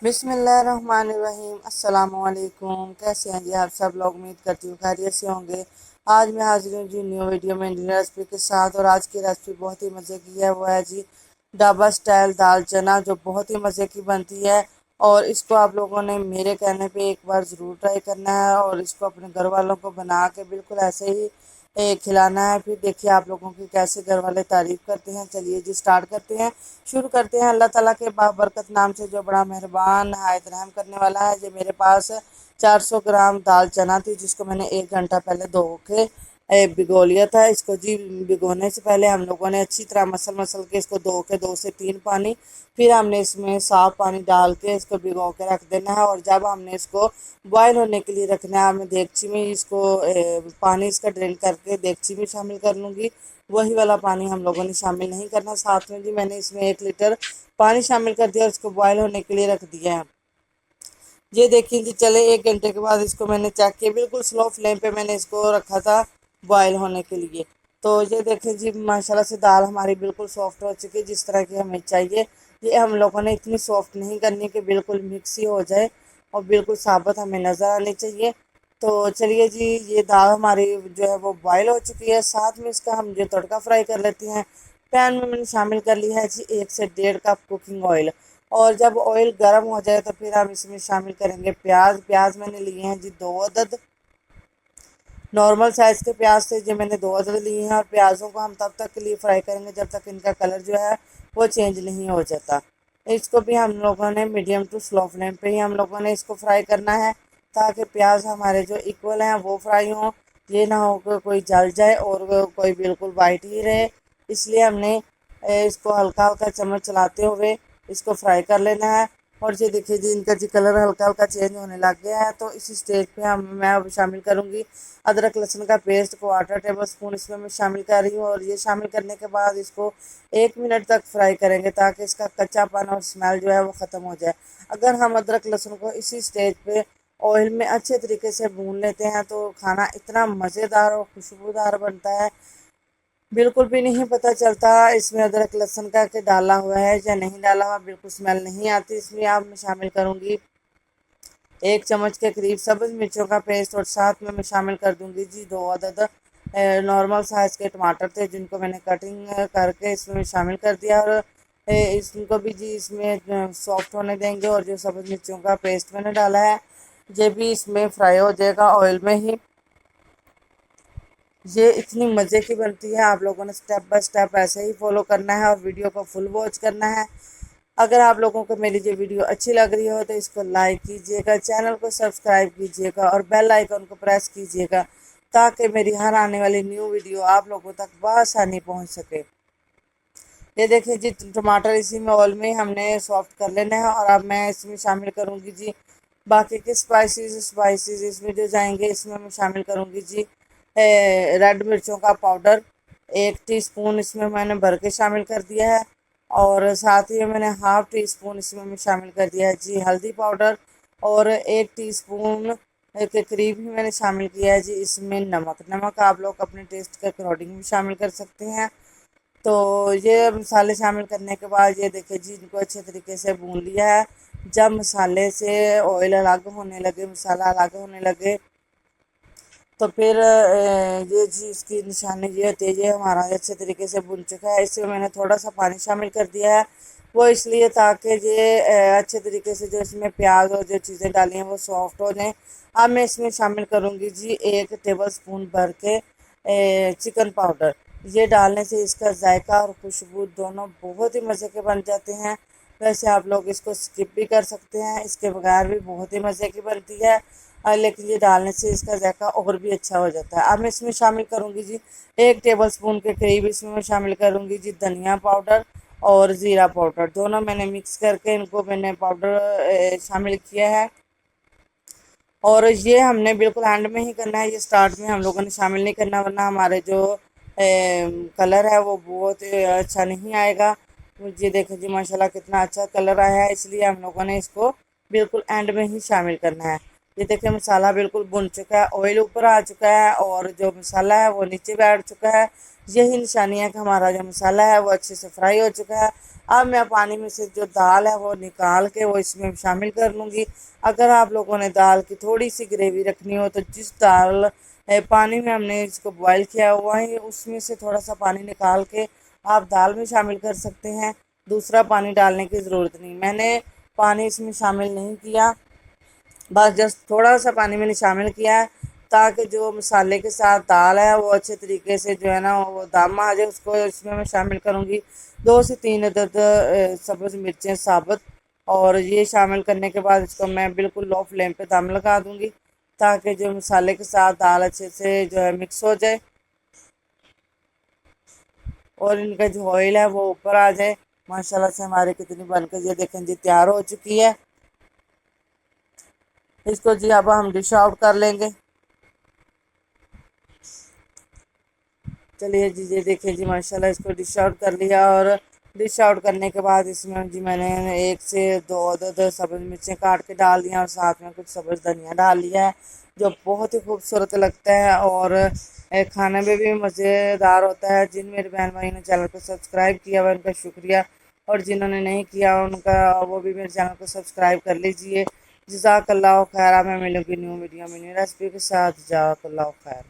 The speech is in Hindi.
बिस्मिल्लाहिर्रहमानिर्रहीम। अस्सलामुअलैकुम। कैसे हैं जी आप सब लोग? उम्मीद करती हूँ खैरियत से होंगे। आज मैं हाजिर हूँ जी न्यू वीडियो में इंडियन रेसिपी के साथ। और आज की रेसिपी बहुत ही मज़े की है, वो है जी ढाबा स्टाइल दाल चना, जो बहुत ही मज़े की बनती है। और इसको आप लोगों ने मेरे कहने पे एक बार ज़रूर ट्राई करना है और इसको अपने घर वालों को बना के बिल्कुल ऐसे ही खिलाना है। फिर देखिए आप लोगों की कैसे घर वाले तारीफ़ करते हैं। चलिए जी स्टार्ट करते हैं, शुरू करते हैं अल्लाह ताला के बाबरकत नाम से, जो बड़ा मेहरबान नहायत रहम करने वाला है। जो मेरे पास 400 ग्राम दाल चना थी, जिसको मैंने 1 घंटा पहले धो के भिगो लिया था। इसको जी भिगोने से पहले हम लोगों ने अच्छी तरह मसल मसल के इसको धो के 2 से 3 पानी, फिर हमने इसमें साफ पानी डाल के इसको भिगो के रख देना है। और जब हमने इसको बॉयल होने के लिए रखना है, मैं देगची में इसको पानी इसका ड्रेन करके देगची में शामिल कर लूँगी। वही वाला पानी हम लोगों ने शामिल नहीं करना। साथ में जी मैंने इसमें 1 लीटर पानी शामिल कर दिया और इसको बॉयल होने के लिए रख दिया है। ये देखिए जी, चले 1 घंटे के बाद इसको मैंने चेक किया, बिल्कुल स्लो फ्लेम पे मैंने इसको रखा था बॉयल होने के लिए। तो ये देखें जी, माशाल्लाह से दाल हमारी बिल्कुल सॉफ्ट हो चुकी है, जिस तरह की हमें चाहिए। ये हम लोगों ने इतनी सॉफ्ट नहीं करनी कि बिल्कुल मिक्स ही हो जाए, और बिल्कुल साबुत हमें नज़र आनी चाहिए। तो चलिए जी, ये दाल हमारी जो है वो बॉयल हो चुकी है। साथ में इसका हम जो तड़का फ्राई कर लेते हैं। पैन में मैंने शामिल कर लिया है जी 1 से 1.5 कप कुकिंग ऑयल। और जब ऑयल गर्म हो जाए तो फिर हम इसमें शामिल करेंगे प्याज। प्याज मैंने लिए हैं जी 2 अदद, नॉर्मल साइज़ के प्याज थे जो मैंने 2 अदद लिए हैं। और प्याज़ों को हम तब तक के लिए फ्राई करेंगे जब तक इनका कलर जो है वो चेंज नहीं हो जाता। इसको भी हम लोगों ने मीडियम टू स्लो फ्लेम पे ही हम लोगों ने इसको फ्राई करना है, ताकि प्याज हमारे जो इक्वल हैं वो फ्राई हों। ये ना हो कि कोई जल जाए और कोई बिल्कुल वाइट ही रहे। इसलिए हमने इसको हल्का हल्का चम्मच चलाते हुए इसको फ्राई कर लेना है। और ये देखिए जी, इनका जी कलर हल्का हल्का चेंज होने लग गया है। तो इस स्टेज पे मैं अब शामिल करूँगी अदरक लहसुन का पेस्ट, 1/4 टेबल स्पून इसमें मैं शामिल कर रही हूँ। और ये शामिल करने के बाद इसको 1 मिनट तक फ्राई करेंगे, ताकि इसका कच्चापन और स्मेल जो है वो ख़त्म हो जाए। अगर हम अदरक लहसुन को इसी स्टेज पे ऑयल में अच्छे तरीके से भून लेते हैं तो खाना इतना मज़ेदार और खुशबूदार बनता है, बिल्कुल भी नहीं पता चलता इसमें अदरक लहसुन का कि डाला हुआ है या नहीं डाला हुआ, बिल्कुल स्मेल नहीं आती। इसमें अब मैं शामिल करूँगी 1 चम्मच के करीब सब्ज़ मिर्चों का पेस्ट। और साथ में मैं शामिल कर दूंगी जी 2 अदद नॉर्मल साइज़ के टमाटर थे, जिनको मैंने कटिंग करके इसमें शामिल कर दिया। और इसको भी जी इसमें सॉफ्ट होने देंगे। और जो सब्ज़ मिर्चों का पेस्ट मैंने डाला है, ये भी इसमें फ्राई हो जाएगा ऑयल में ही। ये इतनी मज़े की बनती है, आप लोगों ने स्टेप बाय स्टेप ऐसे ही फॉलो करना है और वीडियो को फुल वॉच करना है। अगर आप लोगों को मेरी ये वीडियो अच्छी लग रही हो तो इसको लाइक कीजिएगा, चैनल को सब्सक्राइब कीजिएगा और बेल आइकन को प्रेस कीजिएगा, ताकि मेरी हर आने वाली न्यू वीडियो आप लोगों तक बआसानी पहुंच सके। ये देखिए जी, टमाटर इसी में ऑयल में हमने सॉफ्ट कर लेना है। और अब मैं इसमें शामिल करूँगी जी बाकी के स्पाइसेस इसमें जो जाएंगे। इसमें मैं शामिल करूँगी जी रेड मिर्चों का पाउडर, 1 टीस्पून इसमें मैंने भर के शामिल कर दिया है। और साथ ही मैंने ½ टीस्पून इसमें मैं शामिल कर दिया है जी हल्दी पाउडर। और 1 टीस्पून के करीब ही मैंने शामिल किया है जी इसमें नमक। नमक आप लोग अपने टेस्ट के अकॉर्डिंग भी शामिल कर सकते हैं। तो ये मसाले शामिल करने के बाद ये देखिए जी, इनको अच्छे तरीके से भून लिया है। जब मसाले से ऑयल अलग होने लगे, मसाला अलग होने लगे, तो फिर ये जी इसकी निशानी ये होती है, ये हमारा अच्छे तरीके से भुन चुका है। इसमें मैंने थोड़ा सा पानी शामिल कर दिया है, वो इसलिए ताकि ये अच्छे तरीके से जो इसमें प्याज और जो चीज़ें डाली हैं वो सॉफ्ट हो जाएं। अब मैं इसमें शामिल करूँगी जी 1 टेबल स्पून भर के चिकन पाउडर। ये डालने से इसका जायका और खुशबू दोनों बहुत ही मज़े के बन जाते हैं। वैसे आप लोग इसको स्किप भी कर सकते हैं, इसके बगैर भी बहुत ही मज़े की बनती है। लेकिन ये डालने से इसका जायका और भी अच्छा हो जाता है। अब मैं इसमें शामिल करूँगी जी 1 टेबल स्पून के करीब इसमें मैं शामिल करूँगी जी धनिया पाउडर और ज़ीरा पाउडर। दोनों मैंने मिक्स करके इनको मैंने पाउडर शामिल किया है। और ये हमने बिल्कुल एंड में ही करना है, ये स्टार्ट में हम लोगों ने शामिल नहीं करना, वरना हमारे जो कलर है वो बहुत अच्छा नहीं आएगा। ये देखो जी, माशाल्लाह कितना अच्छा कलर आया है, इसलिए हम लोगों ने इसको बिल्कुल एंड में ही शामिल करना है। ये देखिए मसाला बिल्कुल भुन चुका है, ऑयल ऊपर आ चुका है और जो मसाला है वो नीचे बैठ चुका है। यही निशानी है कि हमारा जो मसाला है वो अच्छे से फ्राई हो चुका है। अब मैं पानी में से जो दाल है वो निकाल के वो इसमें शामिल कर लूँगी। अगर आप लोगों ने दाल की थोड़ी सी ग्रेवी रखनी हो तो जिस दाल पानी में हमने इसको बॉईल किया हुआ है उसमें से थोड़ा सा पानी निकाल के आप दाल में शामिल कर सकते हैं। दूसरा पानी डालने की ज़रूरत नहीं, मैंने पानी इसमें शामिल नहीं किया, बस जस्ट थोड़ा सा पानी मैंने शामिल किया है ताकि जो मसाले के साथ दाल है वो अच्छे तरीके से जो है ना वो दम आ जाए। उसको इसमें मैं शामिल करूँगी 2 से 3 अदद सब्ज़ मिर्चें साबुत, और ये शामिल करने के बाद इसको मैं बिल्कुल लो फ्लेम पे दम लगा दूँगी ताकि जो मसाले के साथ दाल अच्छे से जो है मिक्स हो जाए और इनका जो ऑयल है वो ऊपर आ जाए। माशाल्लाह से हमारे कितनी बनकर ये देखें जी तैयार हो चुकी है। इसको जी अब हम डिश आउट कर लेंगे। चलिए जी, ये देखिए जी माशाल्लाह इसको डिश आउट कर लिया, और डिश आउट करने के बाद इसमें जी मैंने 1 से 2 अदद सब्ज़ मिर्चें काट के डाल दिया और साथ में कुछ सब्ज़ धनिया डाल लिया है जो बहुत ही खूबसूरत लगता है और खाने में भी मज़ेदार होता है। जिन मेरे बहन भाई ने चैनल को सब्सक्राइब किया हुआ उनका शुक्रिया, और जिन्होंने नहीं किया उनका वो भी मेरे चैनल को सब्सक्राइब कर लीजिए। जज़ाकल्लाह खैर। मैं मिलूँगी न्यू वीडियो में न्यू रेसिपी के साथ। जज़ाकल्लाह खैर।